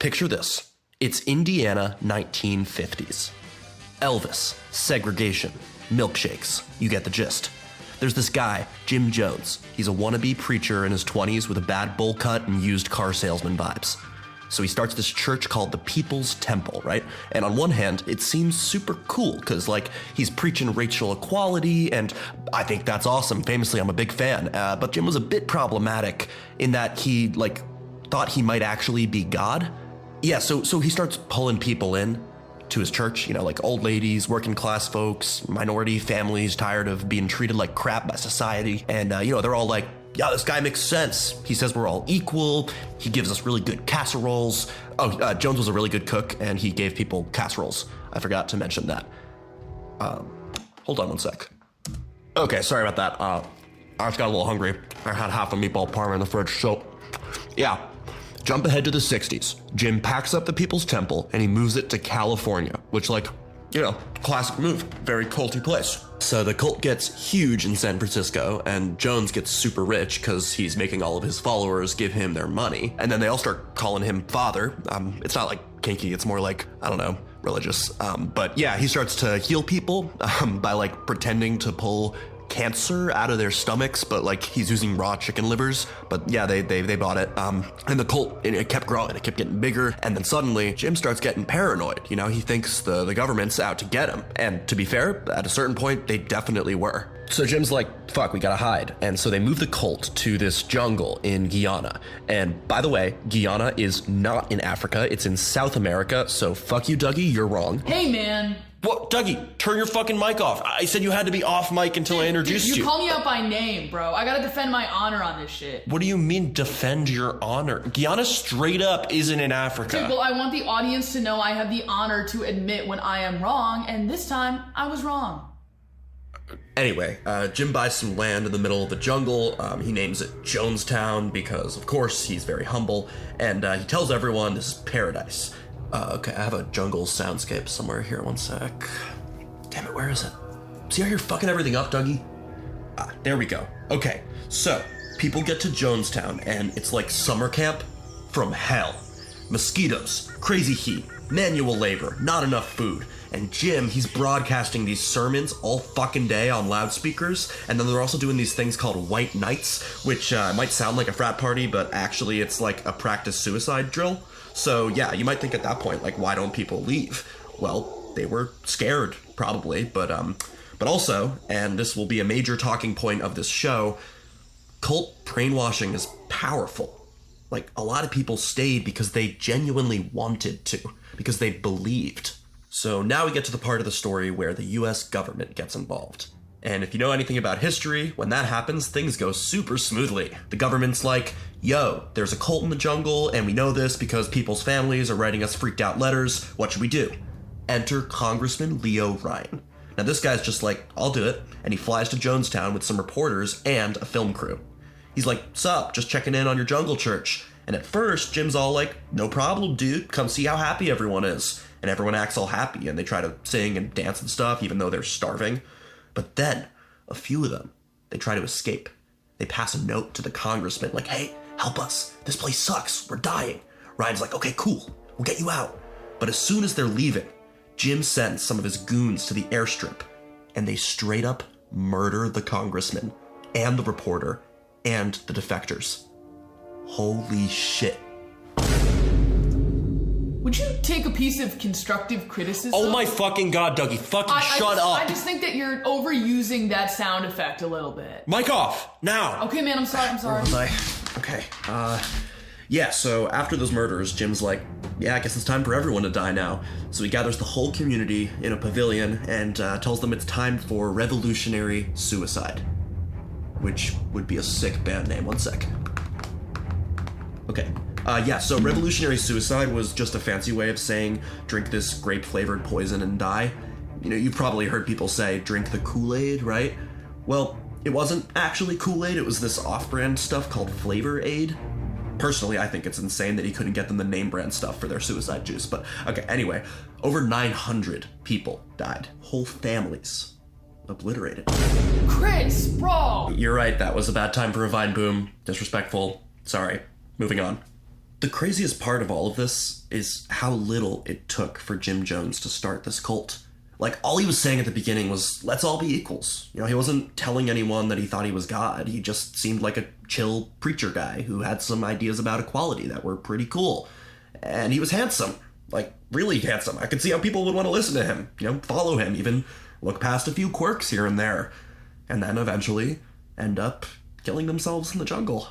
Picture this. It's Indiana, 1950s. Elvis, segregation, milkshakes. You get the gist. There's this guy, Jim Jones. He's a wannabe preacher in his 20s with a bad bowl cut and used car salesman vibes. So he starts this church called the People's Temple, right? And on one hand, it seems super cool because, like, he's preaching racial equality, and I think that's awesome. Famously, I'm a big fan. But Jim was a bit problematic in that he, like, thought he might actually be God. Yeah, so he starts pulling people in to his church, you know, like old ladies, working class folks, minority families tired of being treated like crap by society. And, they're all like, yeah, this guy makes sense. He says we're all equal. He gives us really good casseroles. Jones was a really good cook, and he gave people casseroles. I forgot to mention that. Hold on one sec. Okay, sorry about that. I just got a little hungry. I had half a meatball parma in the fridge, so yeah. Jump ahead to the 60s. Jim packs up the People's Temple, and he moves it to California, which, like, classic move. Very culty place. So the cult gets huge in San Francisco, and Jones gets super rich because he's making all of his followers give him their money. And then they all start calling him father. It's not like kinky, it's more like, I don't know, religious. But yeah, he starts to heal people by like pretending to pull cancer out of their stomachs, but like he's using raw chicken livers. But yeah, they bought it. And the cult, it kept growing, it kept getting bigger, and then suddenly Jim starts getting paranoid. You know, he thinks the government's out to get him. And to be fair, at a certain point, they definitely were. So Jim's like, fuck, we gotta hide. And so they move the cult to this jungle in Guyana. And by the way, Guyana is not in Africa, it's in South America, so fuck you, Dougie, you're wrong. Hey, man. What? Dougie, turn your fucking mic off. I said you had to be off mic until I introduced you. You call me out by name, bro. I gotta defend my honor on this shit. What do you mean, defend your honor? Guyana straight up isn't in Africa. Dude, well, I want the audience to know I have the honor to admit when I am wrong, and this time, I was wrong. Anyway, Jim buys some land in the middle of the jungle. He names it Jonestown because, of course, he's very humble. And he tells everyone this is paradise. Okay, I have a jungle soundscape somewhere here. One sec. Damn it, where is it? See how you're fucking everything up, Dougie? There we go. Okay, so people get to Jonestown, and it's like summer camp from hell. Mosquitoes, crazy heat, manual labor, not enough food. And Jim, he's broadcasting these sermons all fucking day on loudspeakers, and then they're also doing these things called White Nights, which might sound like a frat party, but actually it's like a practice suicide drill. So yeah, you might think at that point, like, why don't people leave? Well, they were scared, probably, but also, and this will be a major talking point of this show, cult brainwashing is powerful. Like, a lot of people stayed because they genuinely wanted to, because they believed. So now we get to the part of the story where the US government gets involved. And if you know anything about history, when that happens, things go super smoothly. The government's like, yo, there's a cult in the jungle, and we know this because people's families are writing us freaked out letters. What should we do? Enter Congressman Leo Ryan. Now this guy's just like, I'll do it. And he flies to Jonestown with some reporters and a film crew. He's like, sup, just checking in on your jungle church. And at first, Jim's all like, no problem, dude. Come see how happy everyone is. And everyone acts all happy, and they try to sing and dance and stuff, even though they're starving. But then, a few of them, they try to escape. They pass a note to the congressman, like, hey, help us. This place sucks. We're dying. Ryan's like, okay, cool. We'll get you out. But as soon as they're leaving, Jim sends some of his goons to the airstrip, and they straight up murder the congressman, and the reporter, and the defectors. Holy shit. Would you take a piece of constructive criticism? Oh my fucking god, Dougie, shut up. I just think that you're overusing that sound effect a little bit. Mic off, now. Okay, man, I'm sorry. Where was I? Okay, yeah, so after those murders, Jim's like, yeah, I guess it's time for everyone to die now. So he gathers the whole community in a pavilion and tells them it's time for revolutionary suicide. Which would be a sick band name. One sec. Okay. So revolutionary suicide was just a fancy way of saying drink this grape-flavored poison and die. You know, you've probably heard people say drink the Kool-Aid, right? Well, it wasn't actually Kool-Aid, it was this off-brand stuff called Flavor Aid. Personally, I think it's insane that he couldn't get them the name brand stuff for their suicide juice, but okay, anyway, over 900 people died. Whole families obliterated. Chris, bro! You're right, that was a bad time for a Vine boom. Disrespectful. Sorry. Moving on. The craziest part of all of this is how little it took for Jim Jones to start this cult. Like, all he was saying at the beginning was, let's all be equals. You know, he wasn't telling anyone that he thought he was God. He just seemed like a chill preacher guy who had some ideas about equality that were pretty cool. And he was handsome. Like, really handsome. I could see how people would want to listen to him, you know, follow him, even look past a few quirks here and there. And then eventually end up killing themselves in the jungle.